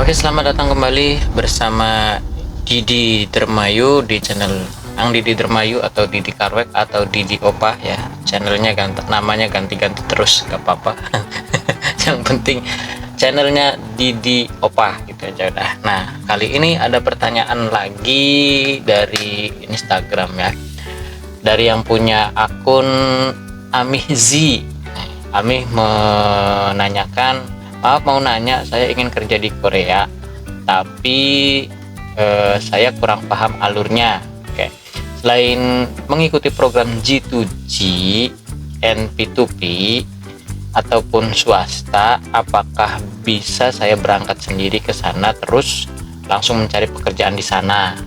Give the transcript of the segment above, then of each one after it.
Oke, selamat datang kembali bersama Didi Dermayu di channel Ang Didi Dermayu atau Didi Karwek atau Didi Opa ya. Channelnya namanya ganti-ganti terus, gak apa-apa. Yang penting channelnya Didi Opa gitu aja udah. Nah, kali ini ada pertanyaan lagi dari Instagram ya. Dari yang punya akun Amih Z. Amih menanyakan, maaf mau nanya, saya ingin kerja di Korea tapi saya kurang paham alurnya. Oke. Selain mengikuti program G2G and P2P ataupun swasta, apakah bisa saya berangkat sendiri ke sana terus langsung mencari pekerjaan di sana?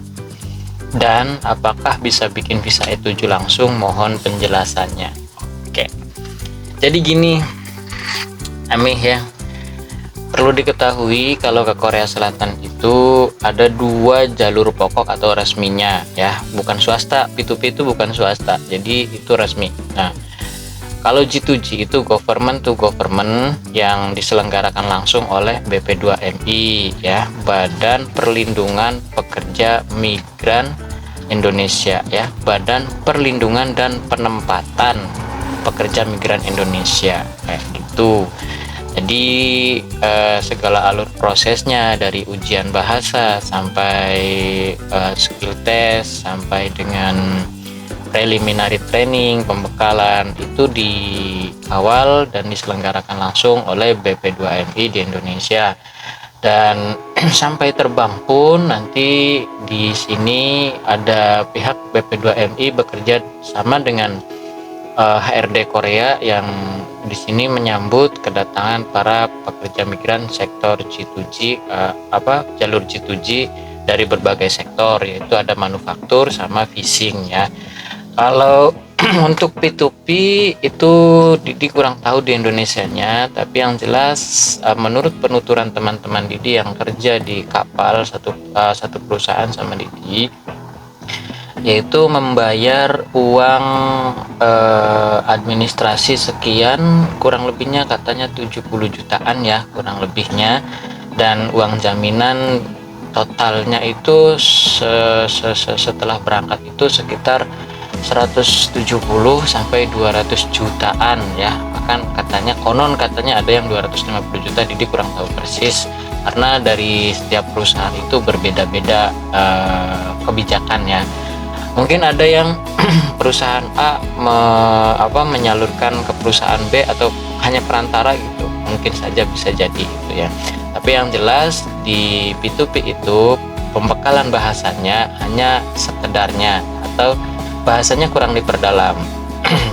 Dan apakah bisa bikin visa E7 langsung? Mohon penjelasannya. Oke. Jadi gini, Amih ya. Perlu diketahui kalau ke Korea Selatan itu ada dua jalur pokok atau resminya ya, bukan swasta. P2P itu bukan swasta, jadi itu resmi. Nah, kalau G2G itu government to government yang diselenggarakan langsung oleh BP2MI ya, Badan Perlindungan Pekerja Migran Indonesia ya, Badan Perlindungan dan Penempatan Pekerja Migran Indonesia kayak gitu. Jadi segala alur prosesnya dari ujian bahasa sampai skill test sampai dengan preliminary training, pembekalan itu dikawal dan diselenggarakan langsung oleh BP2MI di Indonesia. Dan sampai terbang pun nanti di sini ada pihak BP2MI bekerja sama dengan HRD Korea yang di sini menyambut kedatangan para pekerja migran sektor G2G jalur G2G dari berbagai sektor, yaitu ada manufaktur sama fishing ya. Kalau untuk P2P itu Didi kurang tahu di Indonesianya, tapi yang jelas menurut penuturan teman-teman Didi yang kerja di kapal satu perusahaan sama Didi, yaitu membayar uang administrasi sekian, kurang lebihnya katanya 70 jutaan ya kurang lebihnya, dan uang jaminan totalnya itu setelah berangkat itu sekitar 170 sampai 200 jutaan ya. Bahkan katanya ada yang 250 juta, Didi kurang tahu persis karena dari setiap perusahaan itu berbeda-beda kebijakan ya. Mungkin ada yang perusahaan A menyalurkan ke perusahaan B atau hanya perantara gitu, mungkin saja bisa jadi itu ya. Tapi yang jelas di P2P itu pembekalan bahasanya hanya sekedarnya atau bahasanya kurang diperdalam.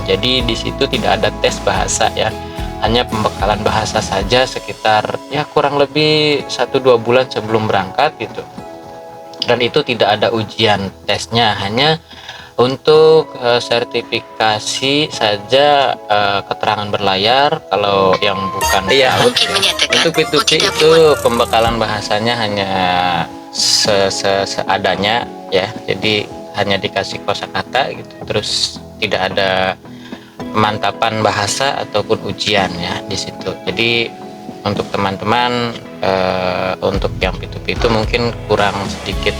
Jadi di situ tidak ada tes bahasa ya, hanya pembekalan bahasa saja sekitar ya kurang lebih 1-2 bulan sebelum berangkat gitu. Dan itu tidak ada ujian tesnya, hanya untuk sertifikasi saja, keterangan berlayar. Kalau yang bukan laut ya. Untuk P2P itu pembekalan bahasanya hanya seadanya ya, jadi hanya dikasih kosakata gitu, terus tidak ada pemantapan bahasa ataupun ujian ya di situ. Jadi untuk teman-teman untuk yang P2P itu mungkin kurang sedikit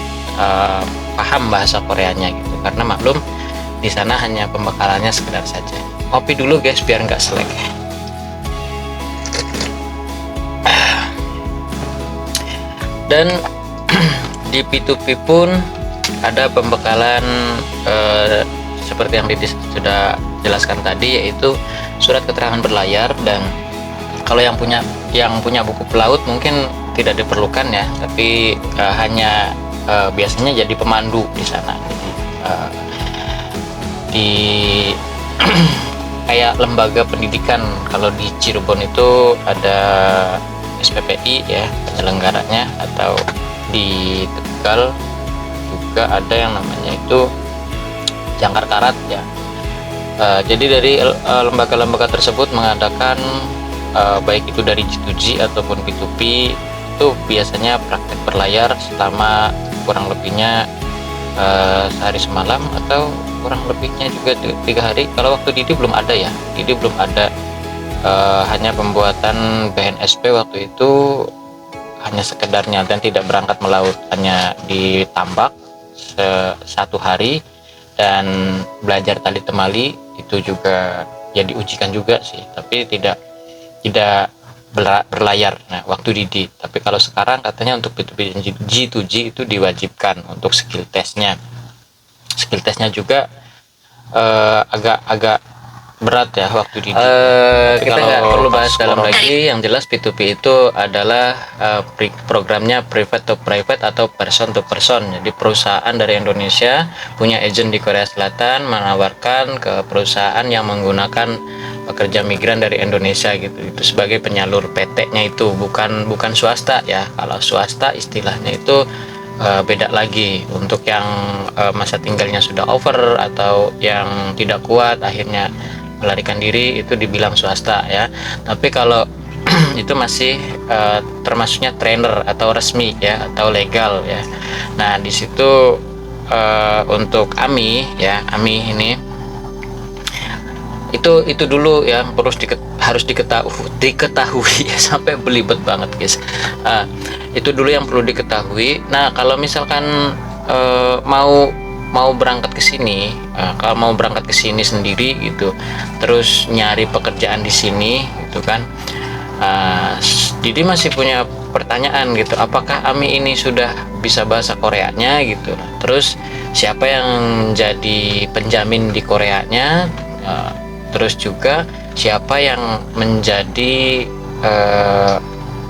paham bahasa Koreanya gitu, karena maklum di sana hanya pembekalannya sekedar saja. Kopi dulu guys biar nggak selek. Dan di P2P pun ada pembekalan seperti yang Didi sudah jelaskan tadi, yaitu surat keterangan berlayar. Dan kalau yang punya buku pelaut mungkin tidak diperlukan ya, tapi hanya biasanya jadi pemandu di sana. Jadi di kayak lembaga pendidikan, kalau di Cirebon itu ada SPPI ya penyelenggaranya, atau di Tegal juga ada yang namanya itu Jangkar Karat ya. Jadi dari lembaga-lembaga tersebut mengadakan baik itu dari G2G ataupun P2P itu biasanya praktek berlayar selama kurang lebihnya sehari semalam atau kurang lebihnya juga 3 hari. Kalau waktu Didi belum ada ya, Didi belum ada, hanya pembuatan BNSP waktu itu hanya sekedarnya dan tidak berangkat melaut, hanya ditambak 1 hari dan belajar tali temali. Itu juga ya diujikan juga sih, tapi tidak berlayar waktu Didi. Tapi kalau sekarang katanya untuk P2P G2G itu diwajibkan untuk skill testnya juga agak berat ya waktu Didi. Kita nggak perlu bahas dalam lagi. Yang jelas P2P itu adalah programnya private to private atau person to person. Jadi perusahaan dari Indonesia punya agent di Korea Selatan menawarkan ke perusahaan yang menggunakan pekerja migran dari Indonesia gitu. Itu sebagai penyalur PT-nya, itu bukan swasta ya. Kalau swasta istilahnya itu beda lagi. Untuk yang masa tinggalnya sudah over atau yang tidak kuat akhirnya melarikan diri, itu dibilang swasta ya. Tapi kalau itu masih termasuknya trainer atau resmi ya, atau legal ya. Nah di situ untuk AMI ya, AMI ini itu dulu yang harus diketahui ya, sampai belibet banget guys. Itu dulu yang perlu diketahui. Nah kalau misalkan mau berangkat ke sini, kalau mau berangkat ke sini sendiri gitu, terus nyari pekerjaan di sini gitu kan, Didi masih punya pertanyaan gitu, apakah AMI ini sudah bisa bahasa Koreanya gitu, terus siapa yang jadi penjamin di Koreanya, terus juga siapa yang menjadi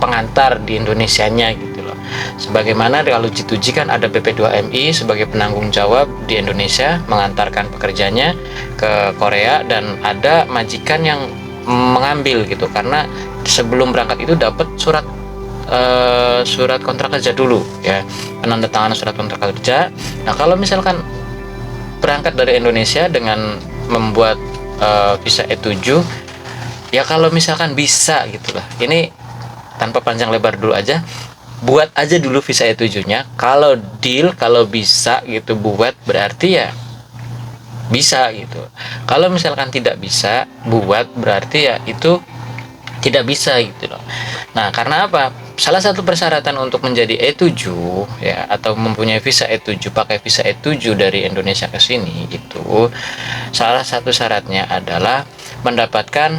pengantar di Indonesianya gitu loh. Sebagaimana kalau G2G kan ada BP2MI sebagai penanggung jawab di Indonesia mengantarkan pekerjanya ke Korea, dan ada majikan yang mengambil gitu, karena sebelum berangkat itu dapat surat kontrak kerja dulu ya, penandatanganan surat kontrak kerja. Nah kalau misalkan berangkat dari Indonesia dengan membuat visa E7 ya, kalau misalkan bisa gitulah, ini tanpa panjang lebar dulu aja, buat aja dulu visa E7 nya. Kalau deal, kalau bisa gitu buat, berarti ya bisa gitu. Kalau misalkan tidak bisa buat, berarti ya itu tidak bisa gitu loh. Nah karena apa? Salah satu persyaratan untuk menjadi E7 ya, atau mempunyai visa E7, pakai visa E7 dari Indonesia ke sini, itu salah satu syaratnya adalah mendapatkan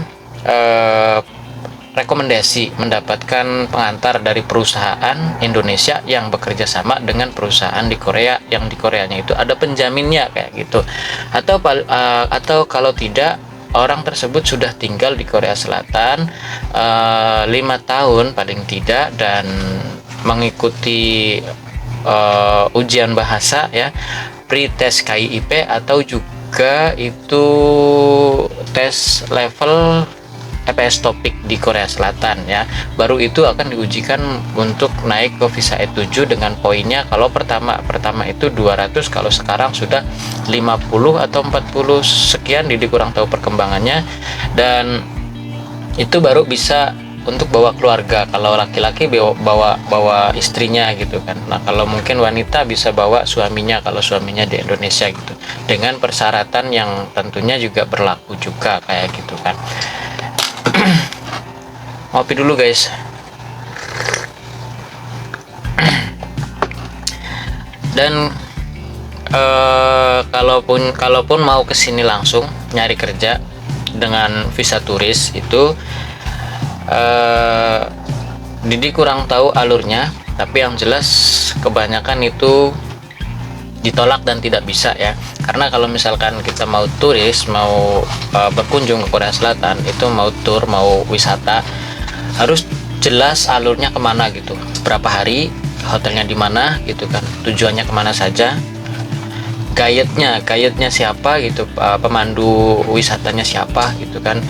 rekomendasi, mendapatkan pengantar dari perusahaan Indonesia yang bekerja sama dengan perusahaan di Korea, yang di Koreanya itu ada penjaminnya kayak gitu. Atau kalau tidak, orang tersebut sudah tinggal di Korea Selatan 5 tahun paling tidak, dan mengikuti ujian bahasa ya, pre-tes KIIP, atau juga itu tes level EPS topik di Korea Selatan ya. Baru itu akan diujikan untuk naik ke visa E7 dengan poinnya. Kalau pertama itu 200, kalau sekarang sudah 50 atau 40 sekian, Didi kurang tahu perkembangannya. Dan itu baru bisa untuk bawa keluarga. Kalau laki-laki bawa istrinya gitu kan. Nah kalau mungkin wanita bisa bawa suaminya kalau suaminya di Indonesia gitu, dengan persyaratan yang tentunya juga berlaku juga kayak gitu kan. Ngopi dulu guys. Dan kalaupun mau kesini langsung nyari kerja dengan visa turis itu, Didi kurang tahu alurnya, tapi yang jelas kebanyakan itu ditolak dan tidak bisa ya. Karena kalau misalkan kita mau turis, mau berkunjung ke Korea Selatan, itu mau tur, mau wisata, harus jelas alurnya kemana gitu, berapa hari, hotelnya di mana gitu kan, tujuannya kemana saja, guide-nya siapa gitu, pemandu wisatanya siapa gitu kan.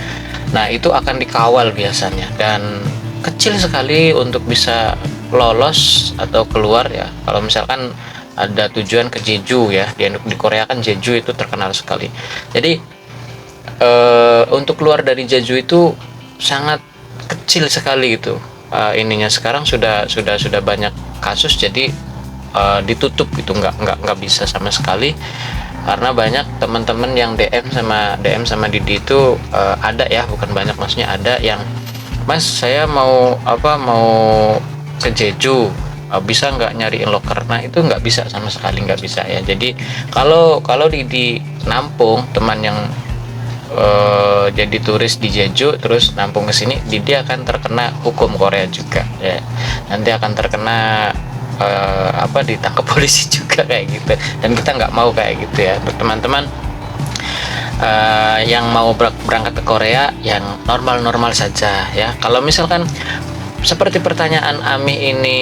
Nah itu akan dikawal biasanya, dan kecil sekali untuk bisa lolos atau keluar ya. Kalau misalkan ada tujuan ke Jeju ya, di Korea kan Jeju itu terkenal sekali. Jadi untuk keluar dari Jeju itu sangat kecil sekali gitu. Ininya sekarang sudah banyak kasus, jadi ditutup gitu, nggak bisa sama sekali. Karena banyak teman-teman yang DM sama Didi itu ada ya, bukan banyak, maksudnya ada yang, Mas saya mau ke Jeju, bisa nggak nyariin loker? Nah itu nggak bisa, sama sekali nggak bisa ya. Jadi kalau Didi nampung teman yang jadi turis di Jeju terus nampung ke sini, Didi akan terkena hukum Korea juga ya. Nanti akan terkena ditangkap polisi juga kayak gitu, dan kita nggak mau kayak gitu ya. Untuk teman-teman yang mau berangkat ke Korea yang normal-normal saja ya. Kalau misalkan seperti pertanyaan Ami ini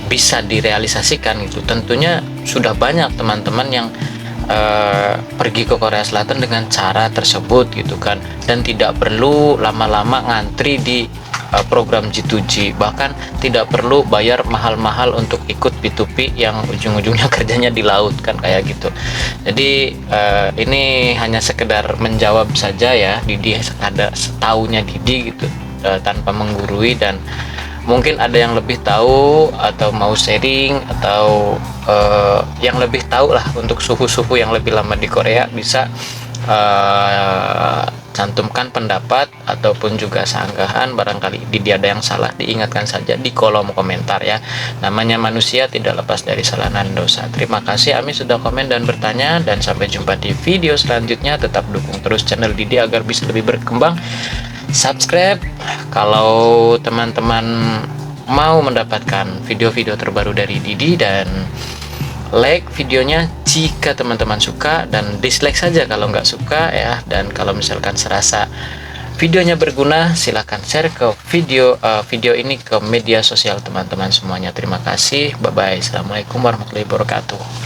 bisa direalisasikan gitu, tentunya sudah banyak teman-teman yang pergi ke Korea Selatan dengan cara tersebut gitu kan, dan tidak perlu lama-lama ngantri di program G2G, bahkan tidak perlu bayar mahal-mahal untuk ikut P2P yang ujung-ujungnya kerjanya di laut kan kayak gitu. Jadi ini hanya sekedar menjawab saja ya, Didi ada setaunya Didi gitu, tanpa menggurui, dan mungkin ada yang lebih tahu atau mau sharing atau yang lebih tahu lah untuk suhu-suhu yang lebih lama di Korea, bisa cantumkan pendapat ataupun juga sanggahan. Barangkali Didi ada yang salah, diingatkan saja di kolom komentar ya. Namanya manusia tidak lepas dari salah dan dosa. Terima kasih Ami sudah komen dan bertanya, dan sampai jumpa di video selanjutnya. Tetap dukung terus channel Didi agar bisa lebih berkembang. Subscribe kalau teman-teman mau mendapatkan video-video terbaru dari Didi, dan like videonya jika teman-teman suka, dan dislike saja kalau nggak suka ya. Dan kalau misalkan serasa videonya berguna, silahkan share ke video ini ke media sosial teman-teman semuanya. Terima kasih, bye bye, assalamualaikum warahmatullahi wabarakatuh.